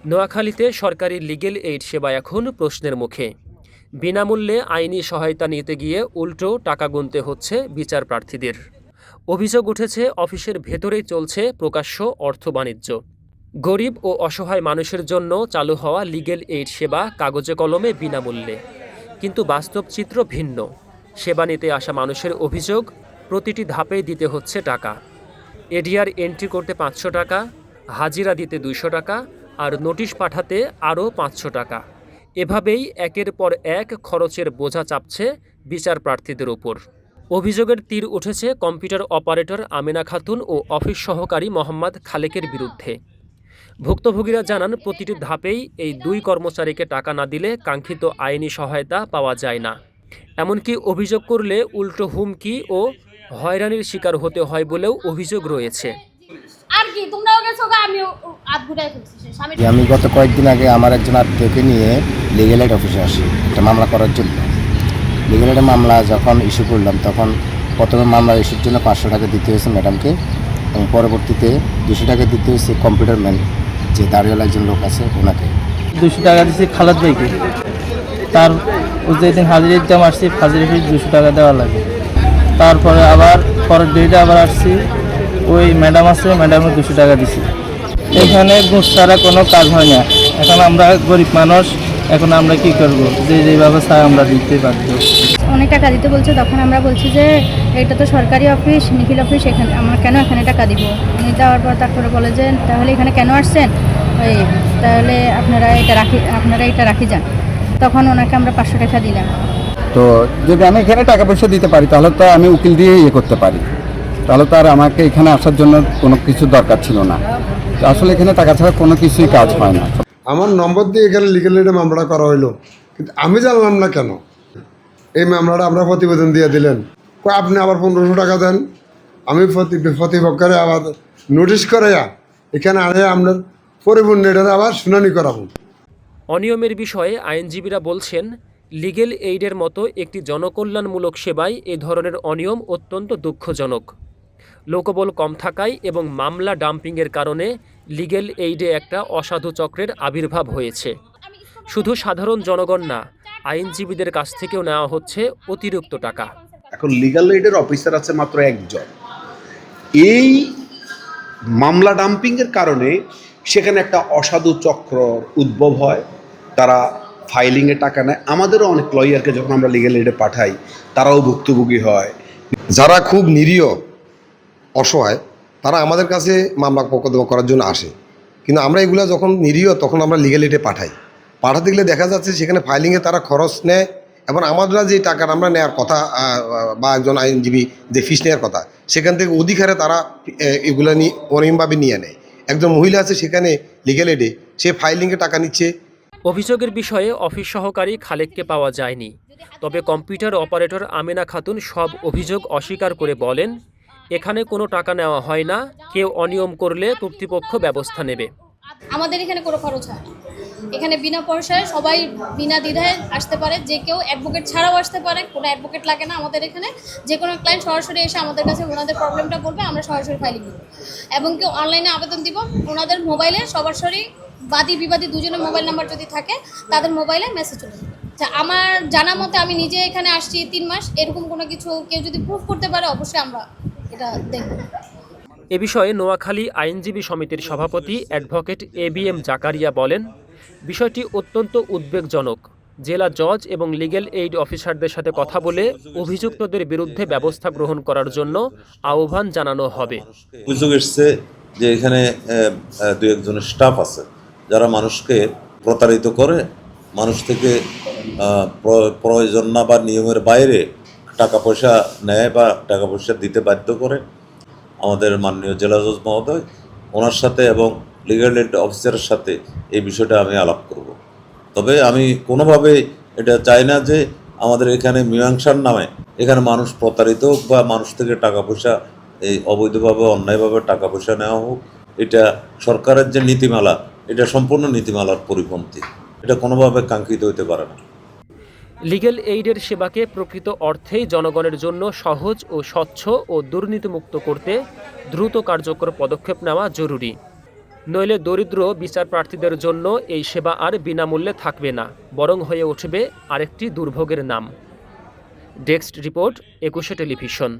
নোয়াখালীতে সরকারি legal aid সেবা এখন প্রশ্নের মুখে। বিনামূল্যে আইনি সহায়তা নিতে গিয়ে উল্টো টাকা গুনতে হচ্ছে বিচার প্রার্থীদের। অভিযোগ উঠেছে অফিসের ভেতরেই চলছে প্রকাশ্য অর্থ বাণিজ্য। গরিব ও অসহায় মানুষের জন্য চালু হওয়া লিগ্যাল এইড সেবা কাগজে কলমে বিনামূল্যে, কিন্তু বাস্তব চিত্র ভিন্ন। সেবা নিতে আসা মানুষের অভিযোগ, প্রতিটি ধাপে দিতে হচ্ছে টাকা। এডিআর এন্ট্রি করতে 500 টাকা, হাজিরা দিতে 200 টাকা, আর নোটিশ পাঠাতে আরও 500 টাকা। এভাবেই একের পর এক খরচের বোঝা চাপছে বিচার প্রার্থীদের উপর। অভিযোগের তীর উঠেছে কম্পিউটার অপারেটর আমেনা খাতুন ও অফিস সহকারী মোহাম্মদ খালেকের বিরুদ্ধে। ভুক্তভোগীরা জানান, প্রতিটি ধাপেই এই দুই কর্মচারীকে টাকা না দিলে কাঙ্ক্ষিত আইনি সহায়তা পাওয়া যায় না। এমনকি অভিযোগ করলে উল্টো হুমকি ও হয়রানির শিকার হতে হয় বলেও অভিযোগ রয়েছে। আমি গত কয়েকদিন আগে আমার একজন আত্মীয়কে নিয়ে লিগ্যাল এইড অফিসে আসি একটা মামলা করার জন্য। লিগ্যাল এইডের মামলা যখন ইস্যু করলাম তখন প্রথমে মামলা ইস্যুর জন্য 500 টাকা দিতে হয়েছে ম্যাডামকে, এবং পরবর্তীতে 200 টাকা দিতে হয়েছে কম্পিউটার ম্যান যে দাঁড়িয়েওয়ালা একজন লোক আছে ওনাকে। 200 টাকা দিচ্ছি খালাদ ভাইকে, তার যেদিন হাজির এক্সাম আসছি হাজির ফিস 200 টাকা দেওয়া লাগে। তারপরে আবার পরের ডেটে আবার আসছি, ওই ম্যাডাম আছে ম্যাডামে 200 টাকা দিছি। এখানে ঘুষ ছাড়া কোনো কাজ হয় না। এখন আমরা গরিব মানুষ, এখন আমরা কি করব, যে ব্যবস্থা আমরা দিতে বাধ্য। অনেক টাকা দিতে বলছে, তখন আমরা বলছি যে এটা তো সরকারি অফিস, নিখিল অফিস, এখানে আমরা কেন এখানে টাকা দিব। উনি যাওয়ার পর তারপরে বলে যে তাহলে এখানে কেন আসছেন, ওই তাহলে আপনারা এটা রাখি যান। তখন ওনাকে আমরা 500 টাকা দিলাম। তো যদি আমি এখানে টাকা পয়সা দিতে পারি তাহলে তো আমি উকিল দিয়ে করতে পারি, তাহলে তো আর আমাকে এখানে আসার জন্য কোনো কিছু দরকার ছিল না। তো আসলে এখানে টাকা ছাড়া কোনো কিছুই কাজ হয় না। আমার নম্বর দিয়ে এখানে লিগ্যাল এইডে মামলাটা করা হইলো, কিন্তু আমি জানলাম না কেন এই মামলাটা আপনার প্রতিবেদন দিয়ে দিলেন। আপনি আবার 1500 টাকা দেন, আমি প্রতিপক্ষরে আবার নোটিশ করে এখানে আনে আপনার পরিপূর্ণ এটার আবার শুনানি করাবো। অনিয়মের বিষয়ে আইনজীবীরা বলছেন, লিগ্যাল এইডের মতো একটি জনকল্যাণমূলক সেবায় এ ধরনের অনিয়ম অত্যন্ত দুঃখজনক। লোকবল কম থাকায় এবং মামলা ডাম্পিংয়ের কারণে লিগ্যাল এইডে একটা অসাধু চক্রের আবির্ভাব হয়েছে। শুধু সাধারণ জনগণ না, আইনজীবীদের কাছ থেকেও নেওয়া হচ্ছে অতিরিক্ত টাকা। এখন লিগ্যাল এইডের অফিসার আছে মাত্র একজন। এই মামলা ডাম্পিংয়ের কারণে সেখানে একটা অসাধু চক্র উদ্ভব হয়, তারা ফাইলিংয়ে টাকা নেয়। আমাদেরও অনেক লয়ারকে যখন আমরা লিগ্যাল এইডে পাঠাই তারাও ভুক্তভোগী হয়। যারা খুব নিরীহ অসহায় তারা আমাদের কাছে মামলা মোকদ্দমা করার জন্য আসে, কিন্তু আমরা এগুলা যখন নিরীহ তখন আমরা লিগ্যাল এইডে পাঠাতে গেলে দেখা যাচ্ছে সেখানে ফাইলিংয়ে তারা খরচ নেয়, এবং আমরা যে টাকাটা আমরা নেওয়ার কথা বা একজন আইনজীবী যে ফিস নেওয়ার কথা সেখান থেকে অধিকারে তারা এগুলো নিয়ে অনিয়মভাবে নিয়ে নেয়। একজন মহিলা আছে সেখানে লিগ্যাল এইডে, সে ফাইলিংয়ে টাকা নিচ্ছে। অভিযোগের বিষয়ে অফিস সহকারী খালেককে পাওয়া যায়নি, তবে কম্পিউটার অপারেটর আমেনা খাতুন সব অভিযোগ অস্বীকার করে বলেন, এখানে কোনো টাকা নেওয়া হয় না, কেউ অনিয়ম করলে কর্তৃপক্ষ ব্যবস্থা নেবে। আমাদের এখানে কোনো খরচ হয় না, এখানে বিনা পয়সায় সবাই বিনা দ্বিধায় আসতে পারে, যে কেউ অ্যাডভোকেট ছাড়াও আসতে পারে, কোনো অ্যাডভোকেট লাগে না। আমাদের এখানে যে কোনো ক্লায়েন্ট সরাসরি এসে আমাদের কাছে ওনাদের প্রবলেমটা বলবে, আমরা সরাসরি ফাইলিং দিব, এবং কেউ অনলাইনে আবেদন দিব। ওনাদের মোবাইলে সরাসরি বাদী বিবাদী দুজনের মোবাইল নাম্বার যদি থাকে তাদের মোবাইলে মেসেজ চলে যাবে। আচ্ছা, আমার জানা মতে আমি নিজে এখানে আসছি 3 মাস, এরকম কোনো কিছু কেউ যদি প্রুফ করতে পারে অবশ্যই আমরা এটা দেখব। এ বিষয়ে নোয়াখালী আইনজীবী সমিতির সভাপতি অ্যাডভোকেট ABM জাকারিয়া বলেন, বিষয়টি অত্যন্ত উদ্বেগজনক। জেলা জজ এবং লিগ্যাল এইড অফিসারদের সাথে কথা বলে অভিযুক্তদের বিরুদ্ধে ব্যবস্থা গ্রহণ করার জন্য আহ্বান জানানো হবে। অভিযোগ এসছে যে এখানে 2-1 স্টাফ আছে যারা মানুষকে প্রতারিত করে, মানুষ থেকে প্রয়োজন না বা নিয়মের বাইরে টাকা পয়সা নেয় বা টাকা পয়সা দিতে বাধ্য করে। আমাদের মাননীয় জেলা জজ মহোদয় ওনার সাথে এবং লিগ্যাল এইড অফিসারের সাথে এই বিষয়টা আমি আলাপ করব। তবে আমি কোনোভাবেই এটা চাই না যে আমাদের এখানে মীমাংসার নামে এখানে মানুষ প্রতারিত হোক বা মানুষ থেকে টাকা পয়সা এই অবৈধভাবে অন্যায়ভাবে টাকা পয়সা নেওয়া হোক। এটা সরকারের যে নীতিমালা, এটা সম্পূর্ণ নীতিমালার পরিপন্থী, এটা কোনোভাবে কাঙ্ক্ষিত হতে পারে না। লিগ্যাল এইডের সেবাকে প্রকৃত অর্থেই জনগণের জন্য সহজ ও স্বচ্ছ ও দুর্নীতিমুক্ত করতে দ্রুত কার্যকর পদক্ষেপ নেওয়া জরুরি। নইলে দরিদ্র বিচার প্রার্থীদের জন্য এই সেবা আর বিনামূল্যে থাকবে না, বরং হয়ে উঠবে আরেকটি দুর্ভোগের নাম। Desk report, 21 television.